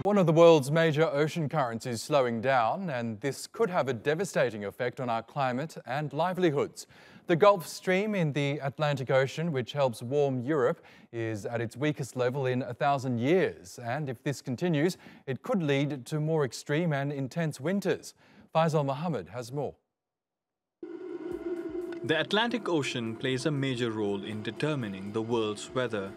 One of the world's major ocean currents is slowing down, and this could have a devastating effect on our climate and livelihoods. The Gulf Stream in the Atlantic Ocean, which helps warm Europe, is at its weakest level in 1,000 years. And if this continues, it could lead to more extreme and intense winters. Faisal Mohammad has more. The Atlantic Ocean plays a major role in determining the world's weather.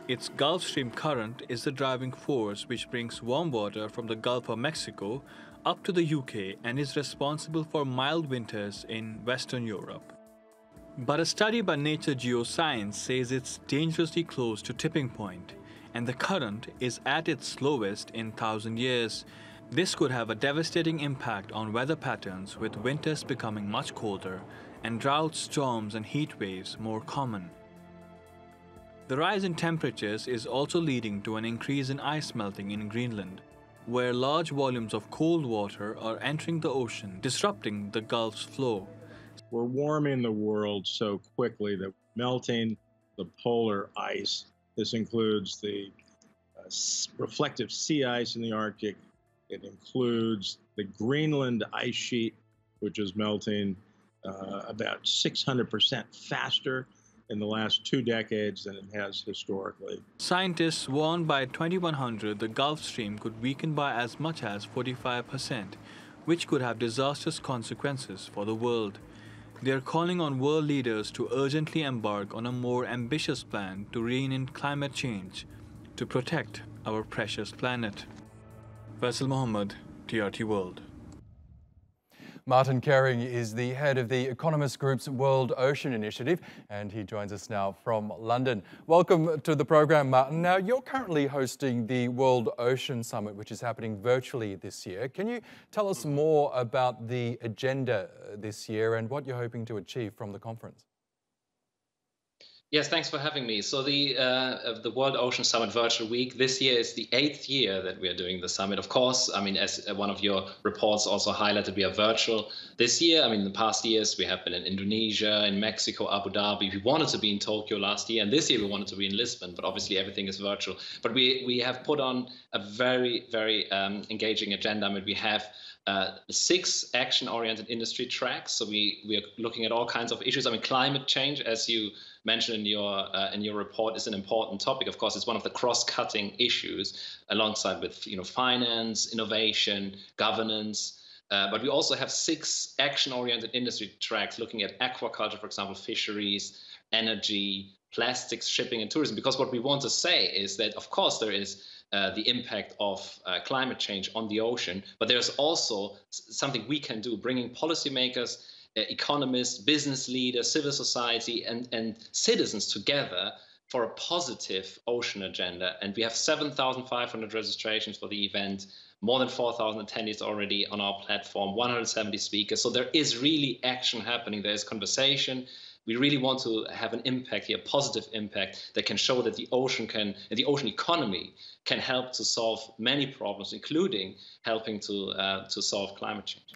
Its Gulf Stream current is the driving force which brings warm water from the Gulf of Mexico up to the UK and is responsible for mild winters in Western Europe. But a study by Nature Geoscience says it's dangerously close to tipping point, and the current is at its slowest in 1,000 years. This could have a devastating impact on weather patterns, with winters becoming much colder and droughts, storms and heat waves more common. The rise in temperatures is also leading to an increase in ice melting in Greenland, where large volumes of cold water are entering the ocean, disrupting the Gulf's flow. We're warming the world so quickly that melting the polar ice, this includes the reflective sea ice in the Arctic, it includes the Greenland ice sheet, which is melting about 600% faster in the last 2 decades than it has historically. Scientists warn by 2100 the Gulf Stream could weaken by as much as 45%, which could have disastrous consequences for the world. They are calling on world leaders to urgently embark on a more ambitious plan to rein in climate change to protect our precious planet. Faisal Mohammad, TRT World. Martin Koehring is the head of the Economist Group's World Ocean Initiative, and he joins us now from London. Welcome to the program, Martin. Now, you're currently hosting the World Ocean Summit, which is happening virtually this year. Can you tell us more about the agenda this year and what you're hoping to achieve from the conference? Yes, thanks for having me. So the World Ocean Summit Virtual Week, this year is the 8th year that we are doing the summit. Of course, I mean, as one of your reports also highlighted, we are virtual this year. I mean, in the past years, we have been in Indonesia, in Mexico, Abu Dhabi. We wanted to be in Tokyo last year, and this year we wanted to be in Lisbon, but obviously everything is virtual. But we have put on a very, very engaging agenda. I mean, we have 6 action-oriented industry tracks. So we are looking at all kinds of issues. I mean, climate change, as you mentioned in your report, is an important topic. Of course, it's one of the cross-cutting issues alongside with finance, innovation, governance. But we also have 6 action-oriented industry tracks looking at aquaculture, for example, fisheries, energy, plastics, shipping, and tourism. Because what we want to say is that, of course, there is the impact of climate change on the ocean, but there's also something we can do, bringing policymakers, economists, business leaders, civil society, and citizens together for a positive ocean agenda. And we have 7,500 registrations for the event, more than 4,000 attendees already on our platform, 170 speakers. So there is really action happening. There is conversation. We really want to have an impact here, a positive impact that can show that the ocean economy can help to solve many problems, including helping to solve climate change.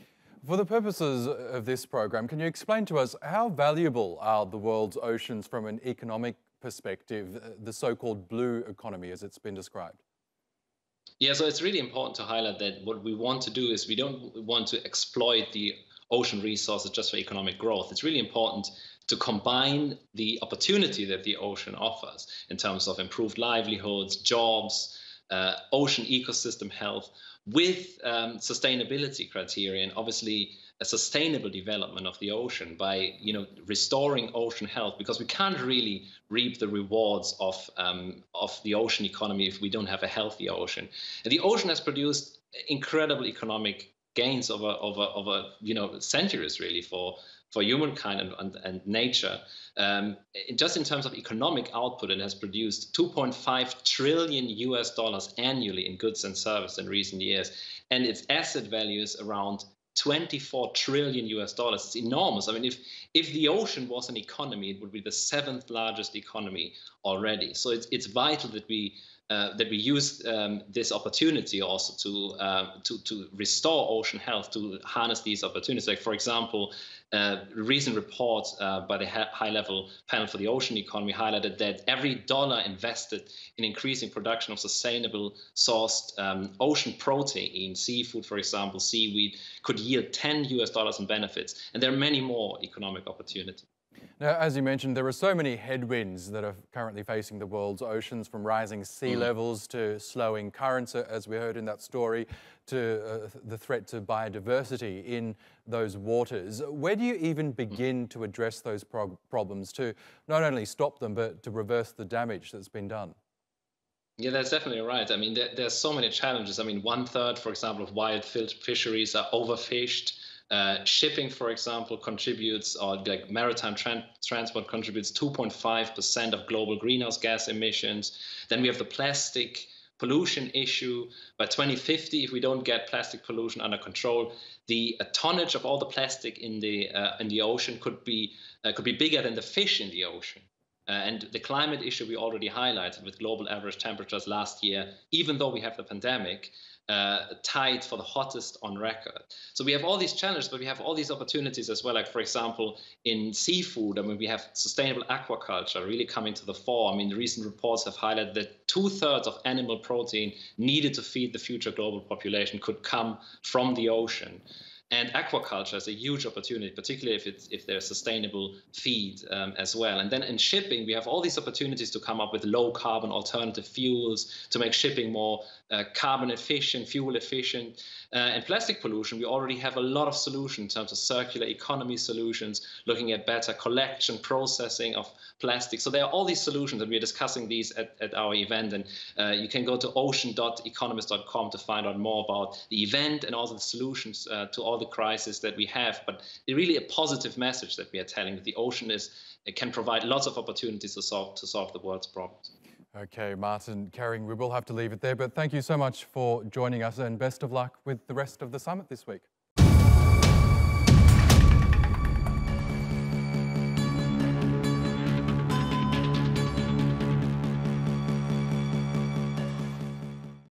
For the purposes of this program, can you explain to us how valuable are the world's oceans from an economic perspective, the so-called blue economy as it's been described? Yeah, so it's really important to highlight that what we want to do is we don't want to exploit the ocean resources just for economic growth. It's really important to combine the opportunity that the ocean offers in terms of improved livelihoods, jobs, ocean ecosystem health, with sustainability criteria, and obviously a sustainable development of the ocean by restoring ocean health, because we can't really reap the rewards of the ocean economy if we don't have a healthy ocean. And the ocean has produced incredible economic gains over centuries really for humankind and nature. Just in terms of economic output, it has produced $2.5 trillion annually in goods and services in recent years, and its asset value is around $24 trillion. It's enormous. I mean, if the ocean was an economy, it would be the 7th largest economy already. So it's vital that we that we use this opportunity also to restore ocean health, to harness these opportunities. Like, for example, a recent report by the high-level panel for the ocean economy highlighted that every dollar invested in increasing production of sustainable sourced ocean protein, seafood, for example, seaweed, could yield $10 in benefits. And there are many more economic opportunities. Now, as you mentioned, there are so many headwinds that are currently facing the world's oceans, from rising sea levels to slowing currents, as we heard in that story, to the threat to biodiversity in those waters. Where do you even begin to address those problems, to not only stop them, but to reverse the damage that's been done? Yeah, that's definitely right. I mean, there's so many challenges. I mean, 1/3, for example, of wild fisheries are overfished. Shipping, for example, contributes, or like maritime transport contributes 2.5% of global greenhouse gas emissions. Then we have the plastic pollution issue. By 2050, if we don't get plastic pollution under control, the tonnage of all the plastic in the ocean could be bigger than the fish in the ocean. And the climate issue we already highlighted, with global average temperatures last year, even though we have the pandemic, tied for the hottest on record. So we have all these challenges, but we have all these opportunities as well. Like, for example, in seafood, I mean, we have sustainable aquaculture really coming to the fore. I mean, the recent reports have highlighted that 2/3 of animal protein needed to feed the future global population could come from the ocean. And aquaculture is a huge opportunity, particularly if there's sustainable feed as well. And then in shipping, we have all these opportunities to come up with low carbon alternative fuels to make shipping more carbon efficient, fuel efficient. And plastic pollution, we already have a lot of solutions in terms of circular economy solutions, looking at better collection, processing of plastic. So there are all these solutions, and we're discussing these at our event. And you can go to ocean.economist.com to find out more about the event and also the solutions to all the crises that we have. But really a positive message that we are telling, that the ocean can provide lots of opportunities to solve the world's problems. Okay, Martin Koehring, we will have to leave it there, but thank you so much for joining us, and best of luck with the rest of the summit this week.